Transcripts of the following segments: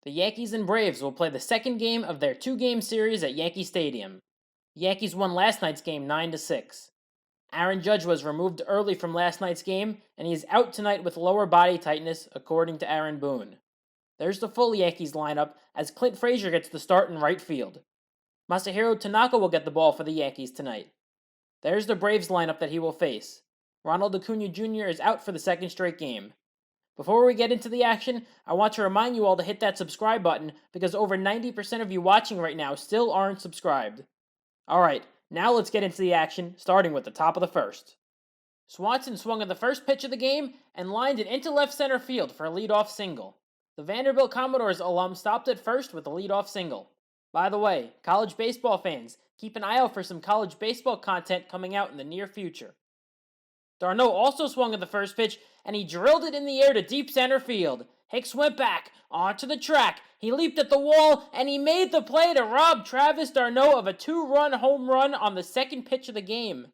The Yankees and Braves will play the second game of their two-game series at Yankee Stadium. The Yankees won last night's game 9-6. Aaron Judge was removed early from last night's game, and he is out tonight with lower body tightness, according to Aaron Boone. There's the full Yankees lineup as Clint Frazier gets the start in right field. Masahiro Tanaka will get the ball for the Yankees tonight. There's the Braves lineup that he will face. Ronald Acuna Jr. is out for the second straight game. Before we get into the action, I want to remind you all to hit that subscribe button because over 90% of you watching right now still aren't subscribed. Alright, now let's get into the action, starting with the top of the first. Swanson swung at the first pitch of the game and lined it into left center field for a leadoff single. The Vanderbilt Commodores alum stopped at first with a leadoff single. By the way, college baseball fans, keep an eye out for some college baseball content coming out in the near future. D'Arnaud also swung at the first pitch, and he drilled it in the air to deep center field. Hicks went back, onto the track, he leaped at the wall, and he made the play to rob Travis d'Arnaud of a 2-run home run on the second pitch of the game.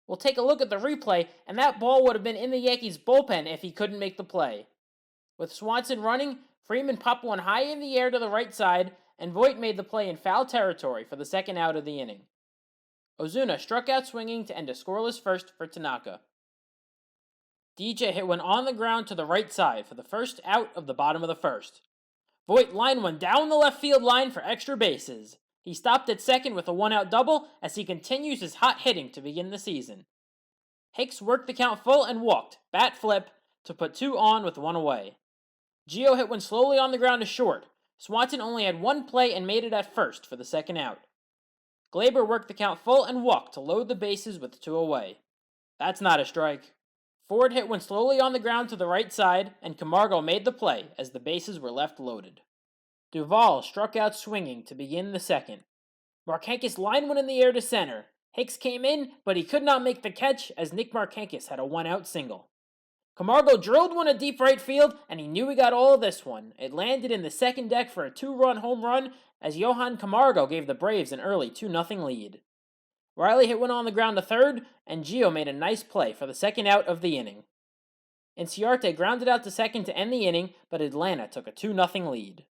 We'll take a look at the replay, and that ball would have been in the Yankees' bullpen if he couldn't make the play. With Swanson running, Freeman popped one high in the air to the right side, and Voit made the play in foul territory for the second out of the inning. Ozuna struck out swinging to end a scoreless first for Tanaka. DJ hit one on the ground to the right side for the first out of the bottom of the first. Voit lined one down the left field line for extra bases. He stopped at second with a one-out double as he continues his hot hitting to begin the season. Hicks worked the count full and walked, bat flip, to put 2 on with 1 away. Gio hit one slowly on the ground to short. Swanson only had 1 play and made it at first for the second out. Glaber worked the count full and walked to load the bases with 2 away. That's not a strike. Ford hit one slowly on the ground to the right side, and Camargo made the play as the bases were left loaded. Duvall struck out swinging to begin the second. Markakis lined one in the air to center. Hicks came in, but he could not make the catch as Nick Markakis had a 1-out single. Camargo drilled one to deep right field, and he knew he got all of this one. It landed in the second deck for a 2-run home run as Johan Camargo gave the Braves an early 2-0 lead. Riley hit one on the ground to third, and Gio made a nice play for the second out of the inning. Inciarte grounded out to second to end the inning, but Atlanta took a 2-0 lead.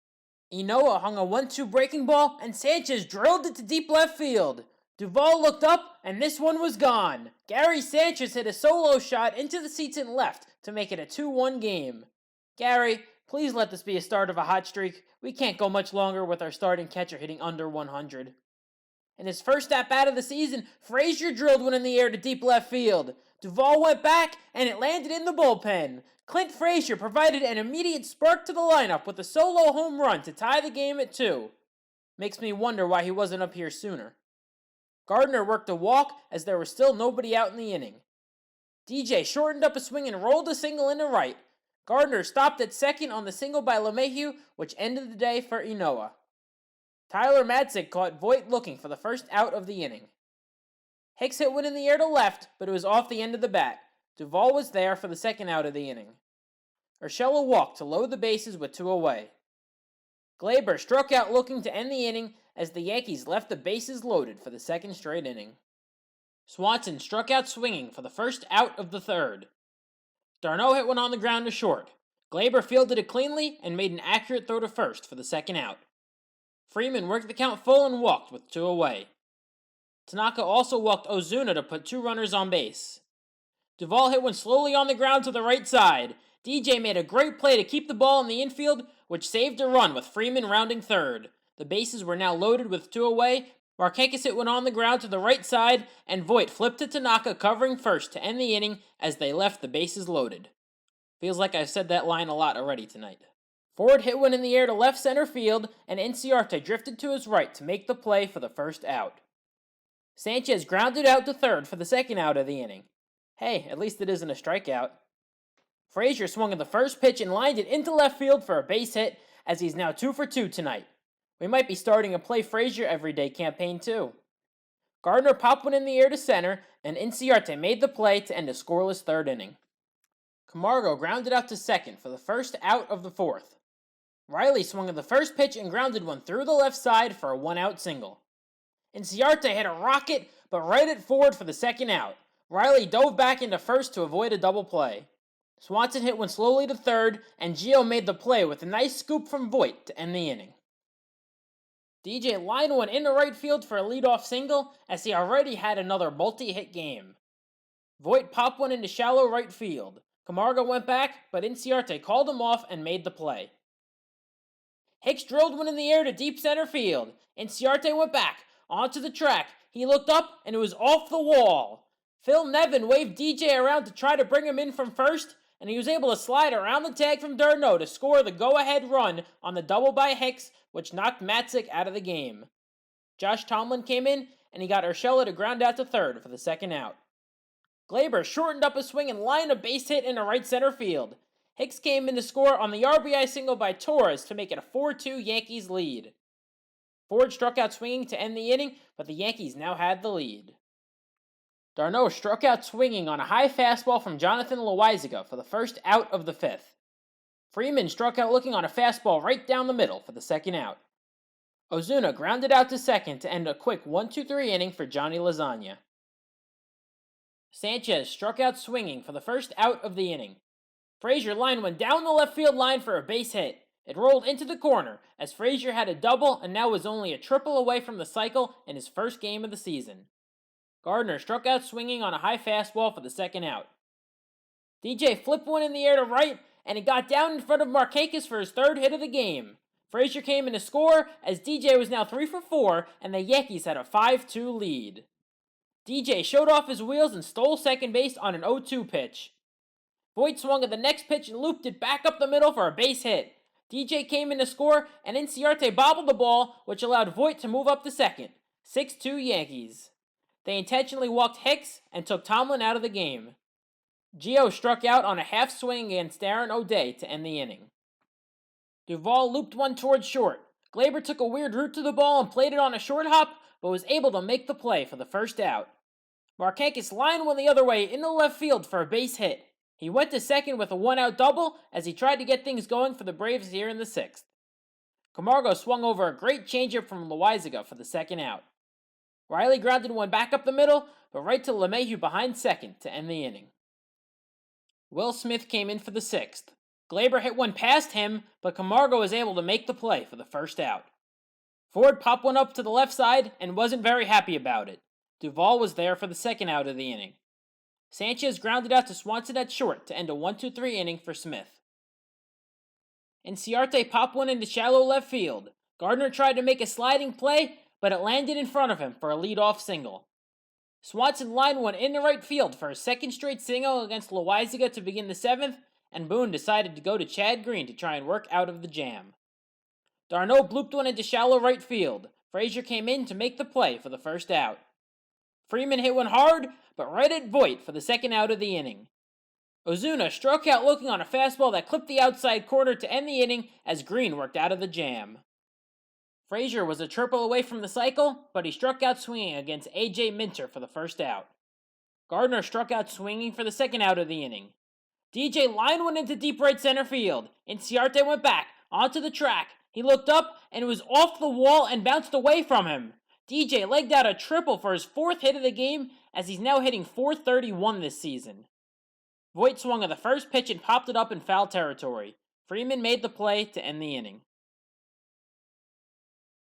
Inoa hung a 1-2 breaking ball, and Sanchez drilled it to deep left field. Duvall looked up, and this one was gone. Gary Sanchez hit a solo shot into the seats and left to make it a 2-1 game. Gary, please let this be a start of a hot streak. We can't go much longer with our starting catcher hitting under 100. In his first at-bat of the season, Frazier drilled one in the air to deep left field. Duvall went back, and it landed in the bullpen. Clint Frazier provided an immediate spark to the lineup with a solo home run to tie the game at 2. Makes me wonder why he wasn't up here sooner. Gardner worked a walk as there was still nobody out in the inning. DJ shortened up a swing and rolled a single into right. Gardner stopped at second on the single by LeMahieu, which ended the day for Inoa. Tyler Madsick caught Voit looking for the first out of the inning. Hicks hit one in the air to left, but it was off the end of the bat. Duvall was there for the second out of the inning. Urshela walked to load the bases with 2 away. Glaber struck out looking to end the inning as the Yankees left the bases loaded for the second straight inning. Swanson struck out swinging for the first out of the third. d'Arnaud hit one on the ground to short. Glaber fielded it cleanly and made an accurate throw to first for the second out. Freeman worked the count full and walked with 2 away. Tanaka also walked Ozuna to put 2 runners on base. Duvall hit one slowly on the ground to the right side. DJ made a great play to keep the ball in the infield, which saved a run with Freeman rounding third. The bases were now loaded with 2 away. Markakis hit one on the ground to the right side, and Voit flipped to Tanaka covering first to end the inning as they left the bases loaded. Feels like I've said that line a lot already tonight. Ford hit one in the air to left center field, and Inciarte drifted to his right to make the play for the first out. Sanchez grounded out to third for the second out of the inning. Hey, at least it isn't a strikeout. Frazier swung at the first pitch and lined it into left field for a base hit, as he's now 2 for 2 tonight. We might be starting a Play Frazier Everyday campaign too. Gardner popped one in the air to center, and Inciarte made the play to end a scoreless third inning. Camargo grounded out to second for the first out of the fourth. Riley swung at the first pitch and grounded one through the left side for a 1-out single. Inciarte hit a rocket, but right at Ford for the second out. Riley dove back into first to avoid a double play. Swanson hit one slowly to third, and Gio made the play with a nice scoop from Voit to end the inning. DJ lined one into right field for a leadoff single, as he already had another multi-hit game. Voit popped one into shallow right field. Camargo went back, but Inciarte called him off and made the play. Hicks drilled one in the air to deep center field. Inciarte went back, onto the track. He looked up, and it was off the wall. Phil Nevin waved DJ around to try to bring him in from first, and he was able to slide around the tag from d'Arnaud to score the go-ahead run on the double by Hicks, which knocked Matzik out of the game. Josh Tomlin came in, and he got Urshela to ground out to third for the second out. Glaber shortened up a swing and lined a base hit into right center field. Hicks came in to score on the RBI single by Torres to make it a 4-2 Yankees lead. Ford struck out swinging to end the inning, but the Yankees now had the lead. d'Arnaud struck out swinging on a high fastball from Jonathan Loaizaga for the first out of the fifth. Freeman struck out looking on a fastball right down the middle for the second out. Ozuna grounded out to second to end a quick 1-2-3 inning for Johnny Lasagna. Sanchez struck out swinging for the first out of the inning. Frazier lined one down the left field line for a base hit. It rolled into the corner as Frazier had a double and now was only a triple away from the cycle in his first game of the season. Gardner struck out swinging on a high fastball for the second out. DJ flipped one in the air to right, and it got down in front of Markakis for his third hit of the game. Frazier came in to score as DJ was now 3 for 4, and the Yankees had a 5-2 lead. DJ showed off his wheels and stole second base on an 0-2 pitch. Voit swung at the next pitch and looped it back up the middle for a base hit. DJ came in to score, and Inciarte bobbled the ball, which allowed Voit to move up to second. 6-2 Yankees. They intentionally walked Hicks and took Tomlin out of the game. Gio struck out on a half swing against Aaron O'Day to end the inning. Duvall looped one towards short. Glaber took a weird route to the ball and played it on a short hop, but was able to make the play for the first out. Markakis lined one the other way into left field for a base hit. He went to second with a one-out double as he tried to get things going for the Braves here in the sixth. Camargo swung over a great changeup from Loaizaga for the second out. Riley grounded one back up the middle, but right to LeMahieu behind second to end the inning. Will Smith came in for the sixth. Glaber hit one past him, but Camargo was able to make the play for the first out. Ford popped one up to the left side and wasn't very happy about it. Duvall was there for the second out of the inning. Sanchez grounded out to Swanson at short to end a 1-2-3 inning for Smith. Inciarte popped one into shallow left field. Gardner tried to make a sliding play, but it landed in front of him for a leadoff single. Swanson lined one into right field for a second straight single against Loaizaga to begin the seventh, and Boone decided to go to Chad Green to try and work out of the jam. d'Arnaud blooped one into shallow right field. Frazier came in to make the play for the first out. Freeman hit one hard, but right at Voit for the second out of the inning. Ozuna struck out looking on a fastball that clipped the outside corner to end the inning as Green worked out of the jam. Frazier was a triple away from the cycle, but he struck out swinging against A.J. Minter for the first out. Gardner struck out swinging for the second out of the inning. DJ lined one into deep right center field. Inciarte went back, onto the track. He looked up, and it was off the wall and bounced away from him. DJ legged out a triple for his fourth hit of the game, as he's now hitting .431 this season. Voit swung at the first pitch and popped it up in foul territory. Freeman made the play to end the inning.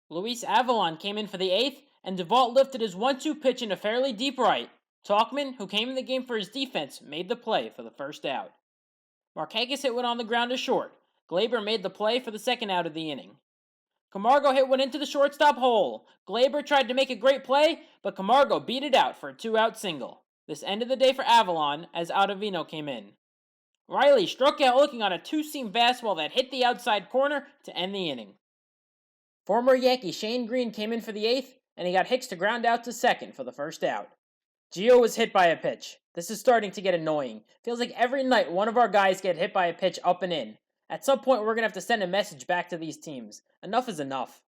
Luis Avalon came in for the eighth, and Duvall lifted his 1-2 pitch into fairly deep right. Talkman, who came in the game for his defense, made the play for the first out. Markakis hit one on the ground to short. Glaber made the play for the second out of the inning. Camargo hit one into the shortstop hole. Glaber tried to make a great play, but Camargo beat it out for a 2-out single. This ended the day for Avalon as Ottavino came in. Riley struck out looking on a two-seam fastball that hit the outside corner to end the inning. Former Yankee Shane Green came in for the eighth, and he got Hicks to ground out to second for the first out. Gio was hit by a pitch. This is starting to get annoying. Feels like every night one of our guys get hit by a pitch up and in. At some point, we're going to have to send a message back to these teams. Enough is enough.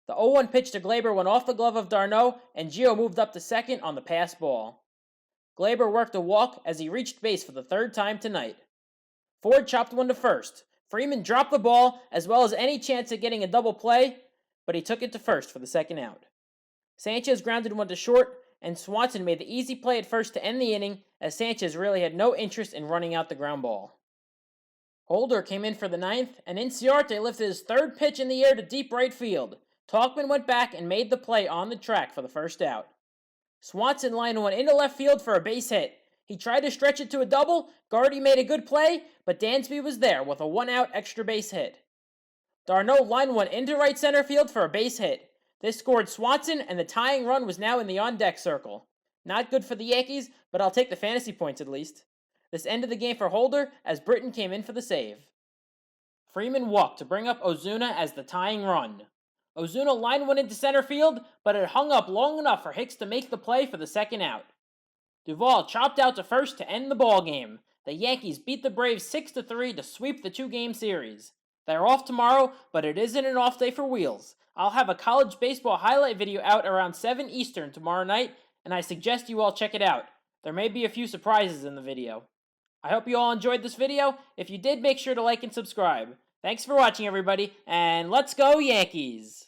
The 0-1 pitch to Glaber went off the glove of d'Arnaud, and Gio moved up to second on the pass ball. Glaber worked a walk as he reached base for the third time tonight. Ford chopped one to first. Freeman dropped the ball, as well as any chance of getting a double play, but he took it to first for the second out. Sanchez grounded one to short, and Swanson made the easy play at first to end the inning as Sanchez really had no interest in running out the ground ball. Holder came in for the ninth, and Inciarte lifted his third pitch in the air to deep right field. Talkman went back and made the play on the track for the first out. Swanson lined one into left field for a base hit. He tried to stretch it to a double. Gardy made a good play, but Dansby was there with a one-out extra base hit. D'Arnaud lined one into right center field for a base hit. This scored Swanson, and the tying run was now in the on-deck circle. Not good for the Yankees, but I'll take the fantasy points at least. This ended the game for Holder as Britton came in for the save. Freeman walked to bring up Ozuna as the tying run. Ozuna lined one into center field, but it hung up long enough for Hicks to make the play for the second out. Duvall chopped out to first to end the ball game. The Yankees beat the Braves 6-3 to sweep the two-game series. They're off tomorrow, but it isn't an off day for Wheels. I'll have a college baseball highlight video out around 7 Eastern tomorrow night, and I suggest you all check it out. There may be a few surprises in the video. I hope you all enjoyed this video. If you did, make sure to like and subscribe. Thanks for watching, everybody, and let's go Yankees!